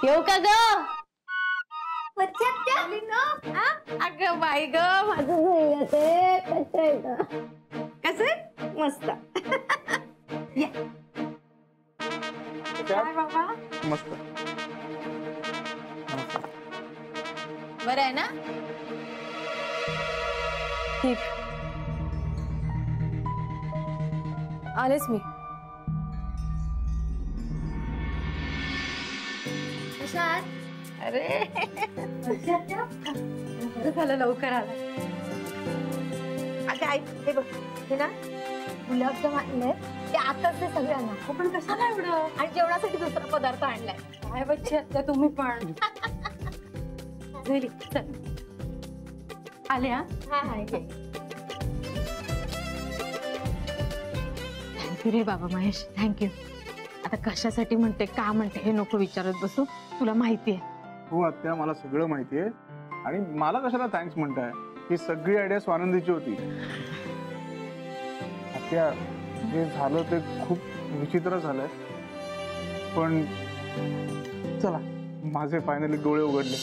येऊ का ग? अगं बाई ग, माझं ते कसं मस्त. काय बाबा? मस्त. बरं आहे ना? ठीक. आलेच मी. अरे झालं लवकर आला. अगं आई हे बघ, हे ना गुलाबजाम आणले ते आताच ते सगळ्यांना. हो पण कशाला एवढं? आणि जेवणासाठी दुसरा पदार्थ आणलाय. काय बच्चे त्या तुम्ही पण. चल आले. हा थँक्यू रे बाबा महेश, थँक्यू. आता कशासाठी म्हणते का म्हणते हे नको विचारत बसू, तुला माहितीये. हो आत्या, मला सगळं माहितीये. आणि मला कशाला थँक्स म्हणताय? ही सगळी आयडिया स्वानंदीची होती. आत्या, जे झालं ते खूप विचित्र झालंय, पण चला माझे फायनली डोळे उघडले.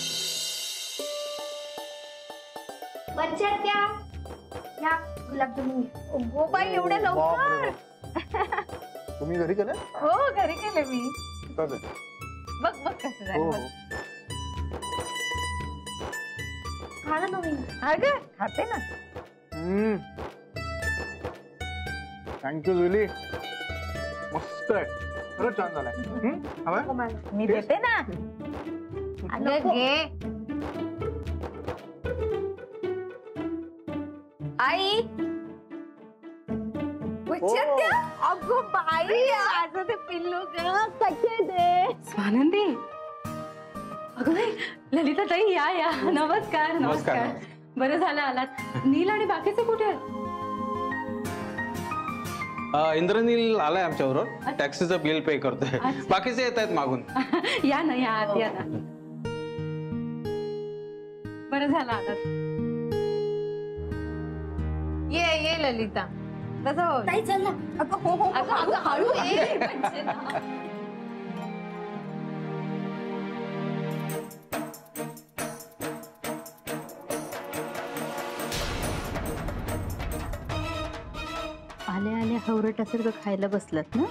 या गुलाबजामुन. हो बाई, एवढ्या लवकर? तुम्ही घरी केलं? हो घरी केले मी. बघ बघ कसं झालं. खाना तुम्ही? अगं खाते ना. थँक्यू जुली, मस्त आहे, खरंच छान झालाय. मी देते ना. अगं घे. आई अगो बाई, माझं ते पिल्लू कसे दे. स्वानंदी, अगं बाई, ललिता ताई या. नमस्कार. नमस्कार. बरं झालं आलात. नील आणि बाकीचे कुठे आहेत? इंद्रनील आलाय आमच्याबरोबर, टॅक्सीचं बिल पे करतोय. बाकीचे येत आहेत मागून. या ना, या आत या ना. बरं झालं आलात. ये ललिता. कसं ताई चल ना. अगं हळू ये. आले आले हवरटासारखं खायला बसलात ना.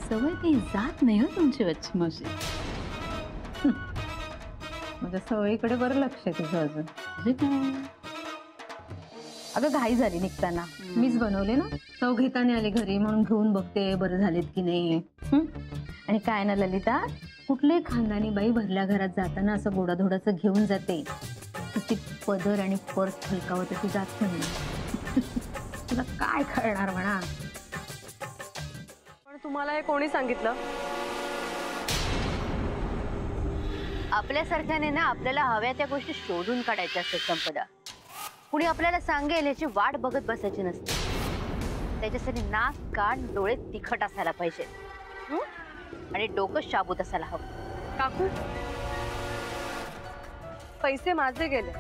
सवय काही जात नाही हो तुमची वच्ची मावशी. माझ्या सवयीकडे बरं लक्ष आहे तुझं अजून. म्हणजे काय? अगं घाई झाली निघताना. मीच बनवले ना. चव घेताना आले घरी म्हणून घेऊन बघते बरं झालेत की नाही. आणि काय ना ललिता, कुठल्याही खानदानी बाई भरल्या घरात जाताना असं गोडाधोडाचं घेऊन जाते. ती पदर आणि पर्स हलकावत ती जात नाही. तुला काय कळणार म्हणा. पण तुम्हाला हे कोणी सांगितलं? आपल्यासारख्याने ना आपल्याला हव्या त्या गोष्टी शोधून काढायच्या असतात संपदा. कुणी आपल्याला सांगेल याची वाट बघत बसायची नसते. त्याच्यासाठी नाक कान डोळे तिखट असायला पाहिजे आणि डोकं शाबूत असायला हवं. काकू, पैसे माझे गेले,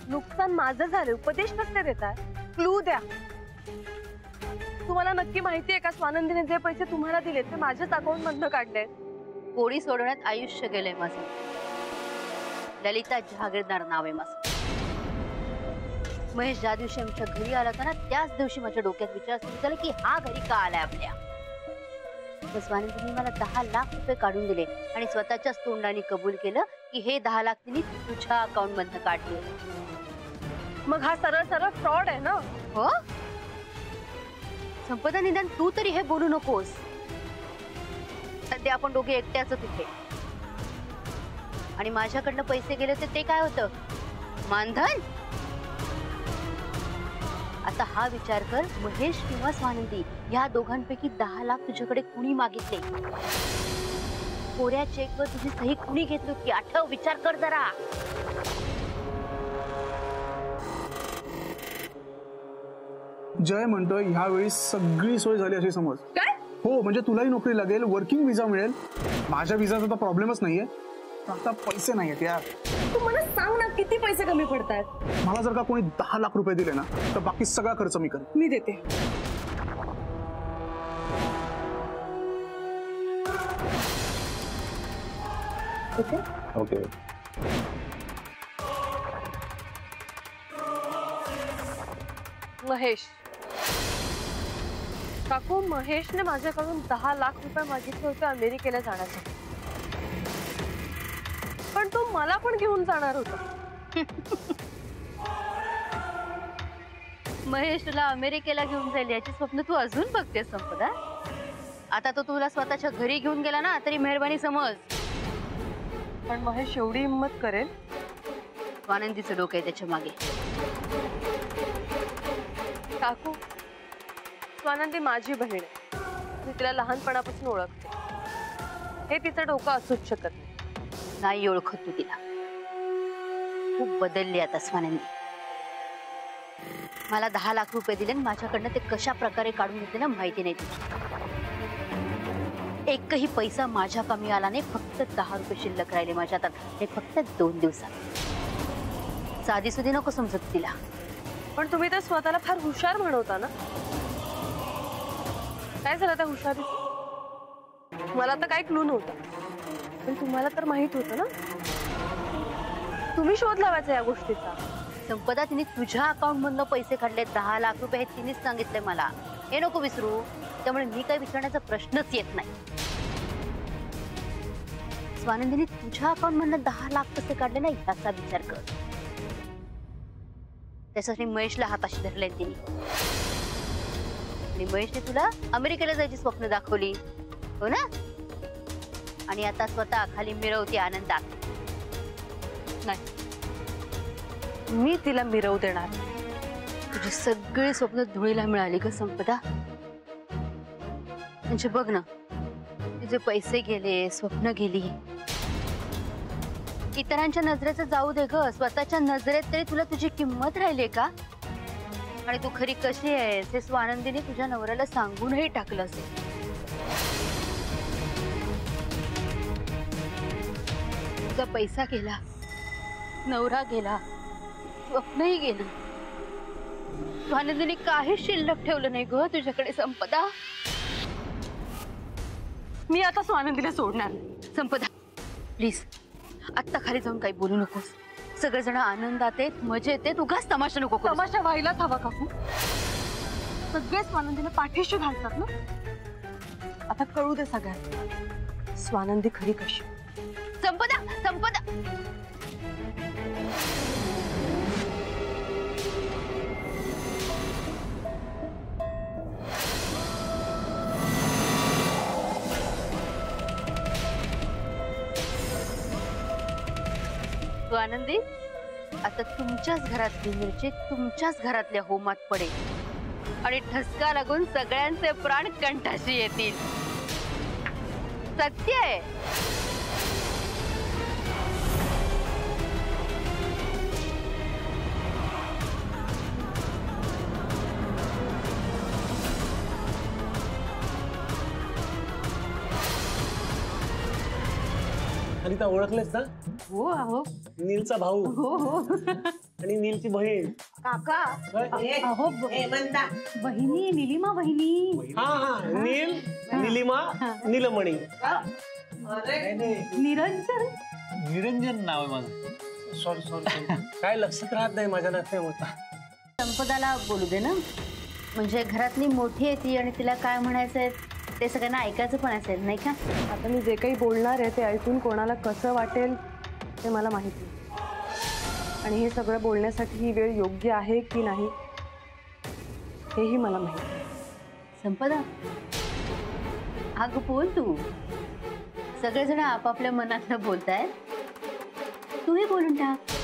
नुकसान माझं झालं, उपदेश कसले देताय? क्लू द्या. तुम्हाला नक्की माहितीये का स्वानंदीने जे पैसे तुम्हाला दिले ते माझ्याच अकाउंट मधनं काढले? पोळी सोडवण्यात आयुष्य गेलंय माझं. ललिता जहागीरदार नाव आहे माझं. महेश ज्या दिवशी आमच्या घरी आला होता ना, त्याच दिवशी माझ्या डोक्यात विचार सुरू झाला की हा घरी का आलाय आपल्या. स्वानंदीने मला 10 लाख रुपये काढून दिले आणि स्वतःच्याच तोंडाने कबूल केलं की हे 10 लाख तिने तुझ्या अकाउंट मधनं काढले. मग हा सरळ सरळ फ्रॉड आहे ना? हो संपदा, निदान तू तरी हे बोलू नकोस. सध्या आपण दोघे एकट्याच तिथे. आणि माझ्याकडनं पैसे गेले तर ते काय होतं? मानधन. आता हा विचार कर, महेश किंवा स्वानंदी या दोघांपैकी 10 लाख तुझ्याकडे कुणी मागितले? कोऱ्या चेकवर तुझी सही कुणी घेतली होती? आठव, विचार कर जरा. जय म्हणतोय ह्यावेळी सगळी सोय झाली अशी समज. काय? हो, म्हणजे तुलाही नोकरी लागेल, वर्किंग विजा मिळेल. माझ्या विजाचा तर प्रॉब्लेमच नाहीये. आता पैसे नाहीयेत यार. तू मला सांग ना, किती पैसे कमी पडतायत? मला जर का कोणी 10 लाख रुपये दिले ना, तर बाकी सगळा खर्च मी करेन. मी देते. ओके ओके महेश काकू, महेशने माझ्याकडून 10 लाख रुपये मागितले होते अमेरिकेला जाण्यासाठी, पण तो मला पण घेऊन जाणार होता. महेश तुला अमेरिकेला घेऊन जाईल याची स्वप्न तू अजून बघतेस संपदा. आता तो तुला स्वतःच्या घरी घेऊन गेला ना तरी मेहरबानी समज. पण महेश एवढी हिंमत करेल? आनंदीचं डोकं आहे त्याच्या मागे. काकू, स्वानंदी माझी बहीण आहे. मी तिला लहानपणापासून ओळखते. हे तिचं डोकं असूच शकत नाही. नाही ओळखत तू तिला. खूप बदलली आता स्वानंदी. मला 10 लाख रुपये दिले आणि माझ्याकडनं ते कशा प्रकारे काढून घेतले ना माहिती नाही तुझी. एकही पैसा माझ्या कमी आला नाही. फक्त 10 रुपये शिल्लक राहिले माझ्या हातात. हे फक्त 2 दिवसात. साधी सुधी नको समजत तिला. पण तुम्ही तर स्वतःला फार हुशार म्हणवता ना. काय झालं त्या हुशारीचं? मला तर काही क्लू नव्हता, पण तुम्हाला तर माहित होतं ना. तुम्ही शोध लावायचा या गोष्टीचा. संपदा, तिने तुझ्या अकाउंट मधनं पैसे काढले 10 लाख रुपये. हे तिनेच सांगितलंय मला. हे नको विसरू. त्यामुळे मी काही विचारण्याचा प्रश्नच येत नाही. स्वानंदीने तुझ्या अकाउंट मधनं 10 लाख कसे काढले नाही याचा विचार कर. त्यासाठी महेशला हाताशी धरले तिने. आणि महेशने तुला अमेरिकेला जायची स्वप्न दाखवली, हो ना. आणि आता स्वतः खाली मिरवते आनंदात. नाही, मी तिला मिरवू देणार. तुझी सगळी स्वप्न धुळीला मिळाली ग संपदा. म्हणजे बघ ना, तुझे पैसे गेले, स्वप्न गेली. इतरांच्या नजरेचं जाऊ दे ग, स्वतःच्या नजरेत तरी तुला तुझी किंमत राहिली का? आणि तू खरी कशी आहेस हे स्वानंदीने तुझ्या नवऱ्याला सांगूनही टाकलं असेल. तुझा पैसा गेला, नवरा गेला, स्वप्नही गेलं. स्वानंदीने काही शिल्लक ठेवलं नाही ग तुझ्याकडे संपदा. मी आता स्वानंदीला सोडणार नाही. संपदा प्लीज आत्ता खाली जाऊन काही बोलू नकोस. सगळेजण आनंदात आहेत, मजेत आहेत. उगाच तमाशा नको करूस. तमाशा व्हायलाच हवा काकू. सगळे स्वानंदीला पाठीशी घालतात ना. आता कळू दे सगळ्यांना स्वानंदी खरी कशी. संपदा संपदा स्वानंदी, आता तुमच्याच घरातली मिरची तुमच्याच घरातल्या होमात पडेल आणि ठसका लागून सगळ्यांचे प्राण कंठाशी येतील. सत्य आहे. अनिता, ओळखलेस ना? हो अहो. नीलचा भाऊ हो हो. आणि नीलची बहीण. काका अहो बहिणी, निलिमा बहिणी. हा हा, नील, निलिमा, नीलमणी. निरंजन. निरंजन नाव आहे माझं. Sorry sorry. काय लक्षात राहत नाही माझ्या नात्यामध्ये. संपदाला बोलू दे ना. म्हणजे घरातली मोठी आहे ती आणि तिला काय म्हणायचंय ते सगळ्यांना ऐकायचं पण असेल नाही का. आता मी जे काही बोलणार आहे ते ऐकून कोणाला कसं वाटेल ते मला माहिती. आणि हे सगळं बोलण्यासाठी ही वेळ योग्य आहे की नाही हेही मला माहिती. संपदा अगं बोल तू. सगळेजण आपापल्या मनातलं बोलतायत, तूही बोलून टाक.